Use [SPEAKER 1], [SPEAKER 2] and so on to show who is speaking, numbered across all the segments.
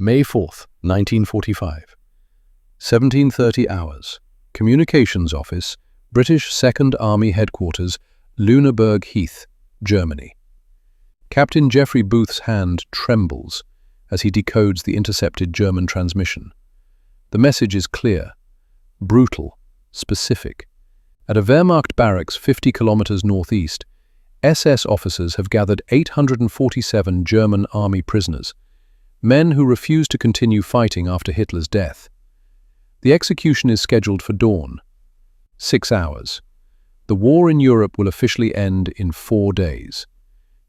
[SPEAKER 1] May 4th, 1945. 17:30 hours. Communications Office, British 2nd Army Headquarters, Lüneburg Heath, Germany. Captain Geoffrey Booth's hand trembles as he decodes the intercepted German transmission. The message is clear, brutal, specific. At a Wehrmacht barracks 50 kilometers northeast, SS officers have gathered 847 German army prisoners, men who refuse to continue fighting after Hitler's death. The execution is scheduled for dawn. 6 hours. The war in Europe will officially end in 4 days.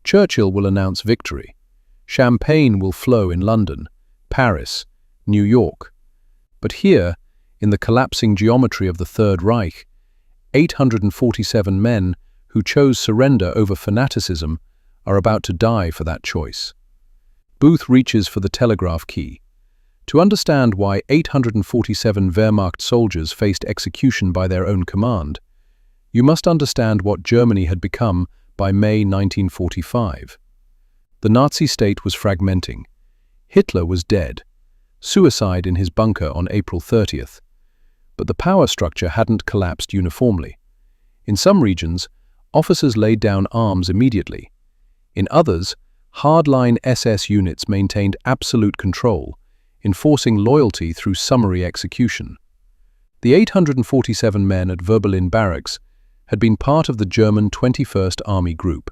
[SPEAKER 1] Churchill will announce victory. Champagne will flow in London, Paris, New York. But here, in the collapsing geometry of the Third Reich, 847 men who chose surrender over fanaticism are about to die for that choice. Booth reaches for the telegraph key. To understand why 847 Wehrmacht soldiers faced execution by their own command, you must understand what Germany had become by May 1945. The Nazi state was fragmenting. Hitler was dead, suicide in his bunker on April 30th. But the power structure hadn't collapsed uniformly. In some regions, officers laid down arms immediately. In others, hardline SS units maintained absolute control, enforcing loyalty through summary execution. The 847 men at Wöberlin barracks had been part of the German 21st Army Group.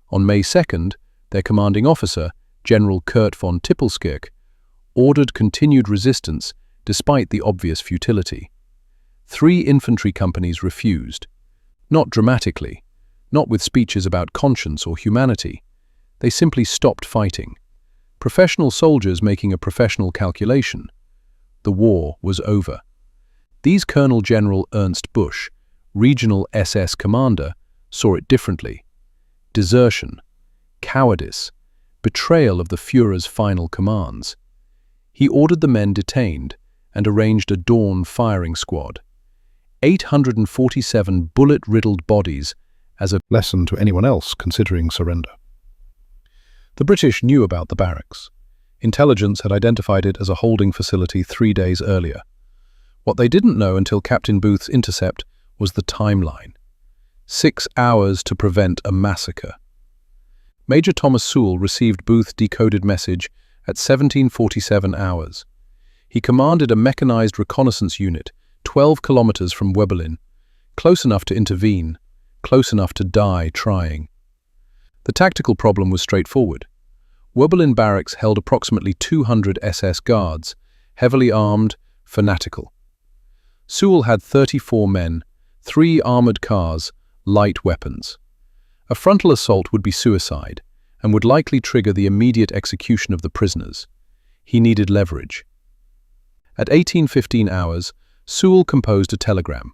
[SPEAKER 1] On May 2nd, their commanding officer, General Kurt von Tippelskirch, ordered continued resistance despite the obvious futility. 3 infantry companies refused. Not dramatically, not with speeches about conscience or humanity. They simply stopped fighting. Professional soldiers making a professional calculation. The war was over. These Colonel General Ernst Busch, regional SS commander, saw it differently. Desertion, cowardice, betrayal of the Führer's final commands. He ordered the men detained and arranged a dawn firing squad. 847 bullet-riddled bodies as a lesson to anyone else considering surrender. The British knew about the barracks. Intelligence had identified it as a holding facility 3 days earlier. What they didn't know until Captain Booth's intercept was the timeline. 6 hours to prevent a massacre. Major Thomas Sewell received Booth's decoded message at 17:47 hours. He commanded a mechanized reconnaissance unit 12 kilometers from Wöberlin, close enough to intervene, close enough to die trying. The tactical problem was straightforward. Wöberlin barracks held approximately 200 SS guards, heavily armed, fanatical. Sewell had 34 men, 3 armored cars, light weapons. A frontal assault would be suicide and would likely trigger the immediate execution of the prisoners. He needed leverage. At 18:15 hours, Sewell composed a telegram,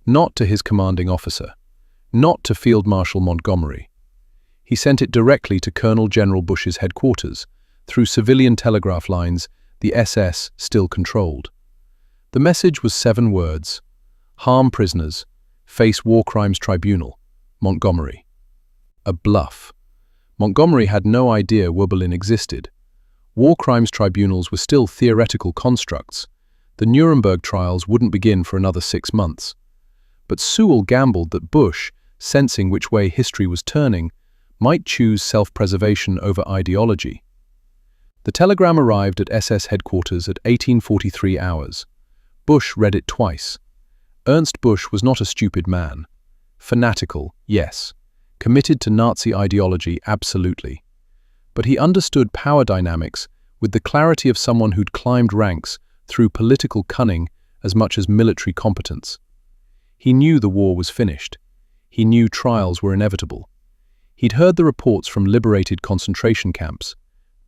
[SPEAKER 1] not to his commanding officer, not to Field Marshal Montgomery. He sent it directly to Colonel General Busch's headquarters, through civilian telegraph lines the SS still controlled. The message was 7 words: harm prisoners, face war crimes tribunal, Montgomery. A bluff. Montgomery had no idea Wöberlin existed. War crimes tribunals were still theoretical constructs. The Nuremberg trials wouldn't begin for another 6 months. But Sewell gambled that Busch, sensing which way history was turning, might choose self-preservation over ideology. The telegram arrived at SS headquarters at 18:43 hours. Busch read it twice. Ernst Busch was not a stupid man. Fanatical, yes. Committed to Nazi ideology, absolutely. But he understood power dynamics with the clarity of someone who'd climbed ranks through political cunning as much as military competence. He knew the war was finished. He knew trials were inevitable. He'd heard the reports from liberated concentration camps,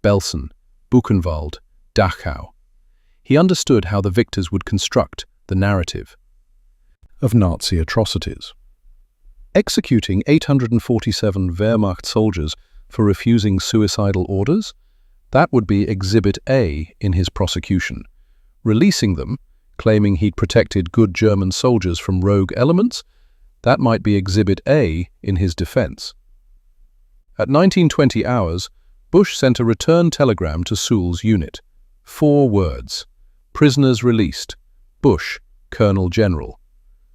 [SPEAKER 1] Belsen, Buchenwald, Dachau. He understood how the victors would construct the narrative of Nazi atrocities. Executing 847 Wehrmacht soldiers for refusing suicidal orders? That would be Exhibit A in his prosecution. Releasing them, claiming he'd protected good German soldiers from rogue elements? That might be Exhibit A in his defense. At 19:20 hours, Busch sent a return telegram to Sewell's unit. 4 words. Prisoners released. Bush, Colonel General.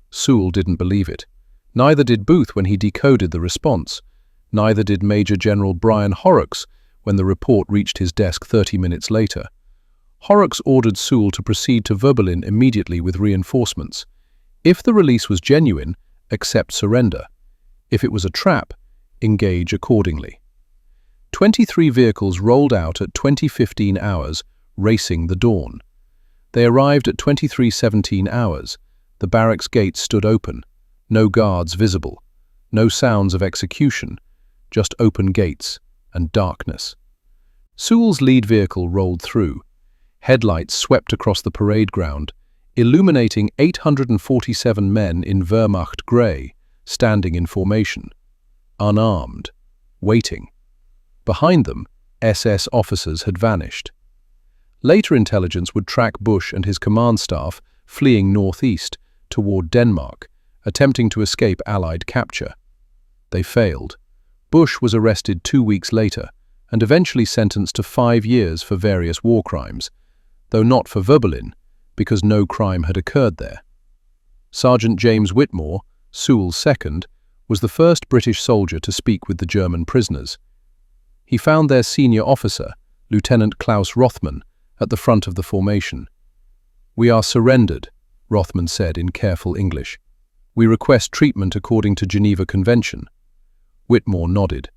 [SPEAKER 1] Sewell didn't believe it. Neither did Booth when he decoded the response. Neither did Major General Brian Horrocks when the report reached his desk 30 minutes later. Horrocks ordered Sewell to proceed to Verbalin immediately with reinforcements. If the release was genuine, accept surrender. If it was a trap, engage accordingly. 23 vehicles rolled out at 20:15 hours, racing the dawn. They arrived at 23:17 hours. The barracks gates stood open. No guards visible. No sounds of execution. Just open gates and darkness. Sewell's lead vehicle rolled through. Headlights swept across the parade ground, illuminating 847 men in Wehrmacht grey, standing in formation. Unarmed. Waiting. Behind them, SS officers had vanished. Later intelligence would track Bush and his command staff fleeing northeast toward Denmark, attempting to escape Allied capture. They failed. Bush was arrested 2 weeks later and eventually sentenced to 5 years for various war crimes, though not for Verbalin, because no crime had occurred there. Sergeant James Whitmore, Sewell's second, was the first British soldier to speak with the German prisoners. He found their senior officer, Lieutenant Klaus Rothman, at the front of the formation. "We are surrendered," Rothman said in careful English. "We request treatment according to Geneva Convention." Whitmore nodded.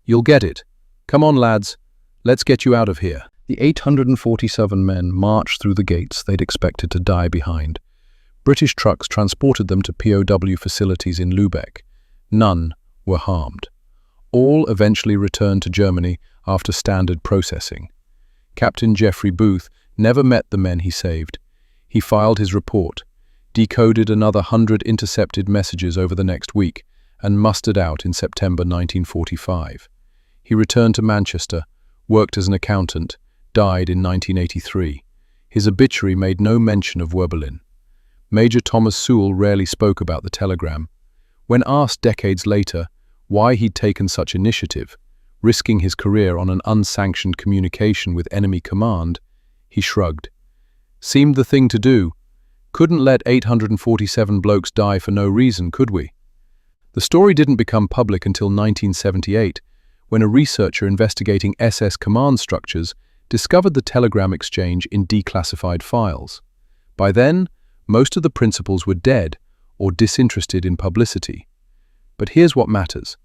[SPEAKER 1] "You'll get it. Come on, lads. Let's get you out of here." The 847 men marched through the gates they'd expected to die behind. British trucks transported them to POW facilities in Lübeck. None were harmed. All eventually returned to Germany after standard processing. Captain Geoffrey Booth never met the men he saved. He filed his report, decoded another 100 intercepted messages over the next week, and mustered out in September 1945. He returned to Manchester, worked as an accountant, died in 1983. His obituary made no mention of Verbalin. Major Thomas Sewell rarely spoke about the telegram. When asked decades later why he'd taken such initiative, risking his career on an unsanctioned communication with enemy command, he shrugged. "Seemed the thing to do. Couldn't let 847 blokes die for no reason, could we?" The story didn't become public until 1978, when a researcher investigating SS command structures discovered the telegram exchange in declassified files. By then, most of the principals were dead or disinterested in publicity. But here's what matters.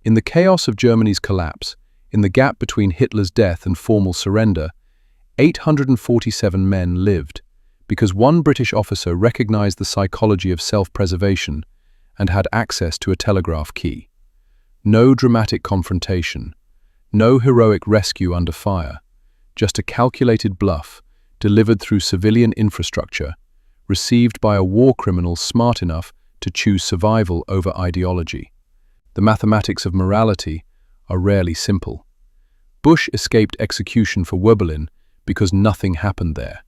[SPEAKER 1] In the chaos of Germany's collapse, in the gap between Hitler's death and formal surrender, 847 men lived, because one British officer recognized the psychology of self-preservation and had access to a telegraph key. No dramatic confrontation, no heroic rescue under fire, just a calculated bluff delivered through civilian infrastructure, received by a war criminal smart enough to choose survival over ideology. The mathematics of morality are rarely simple. Bush escaped execution for Verbalin because nothing happened there.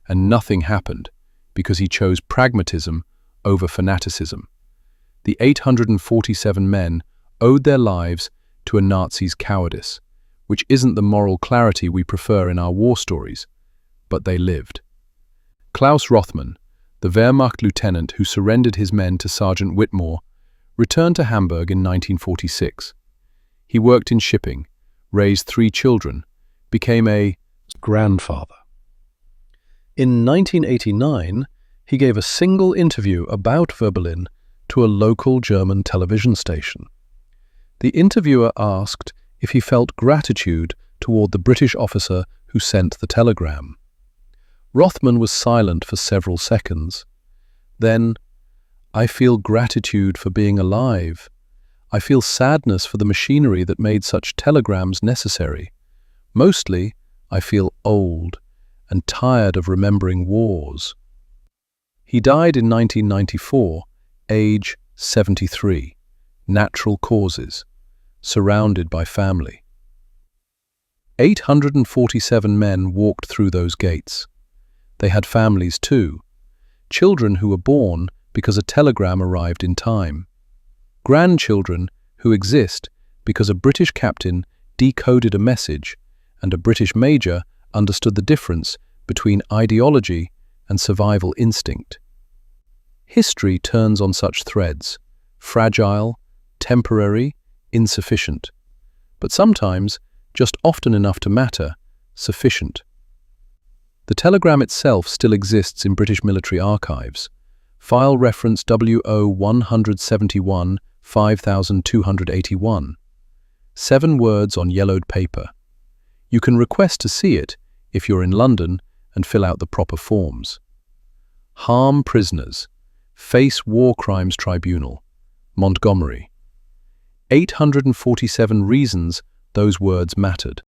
[SPEAKER 1] And nothing happened because he chose pragmatism over fanaticism. The 847 men owed their lives to a Nazi's cowardice, which isn't the moral clarity we prefer in our war stories, but they lived. Klaus Rothman, the Wehrmacht lieutenant who surrendered his men to Sergeant Whitmore, returned to Hamburg in 1946. He worked in shipping, raised 3 children, became a grandfather. In 1989, he gave a single interview about Verbalin to a local German television station. The interviewer asked if he felt gratitude toward the British officer who sent the telegram. Rothman was silent for several seconds. Then, "I feel gratitude for being alive. I feel sadness for the machinery that made such telegrams necessary. Mostly, I feel old and tired of remembering wars." He died in 1994, age 73, natural causes, surrounded by family. 847 men walked through those gates. They had families too, children who were born because a telegram arrived in time, grandchildren who exist because a British captain decoded a message and a British major understood the difference between ideology and survival instinct. History turns on such threads, fragile, temporary, insufficient, but sometimes just often enough to matter, sufficient. The telegram itself still exists in British military archives. File reference WO171 5281. 7 words on yellowed paper. You can request to see it if you're in London and fill out the proper forms. Harm prisoners. Face War Crimes Tribunal. Montgomery. 847 reasons those words mattered.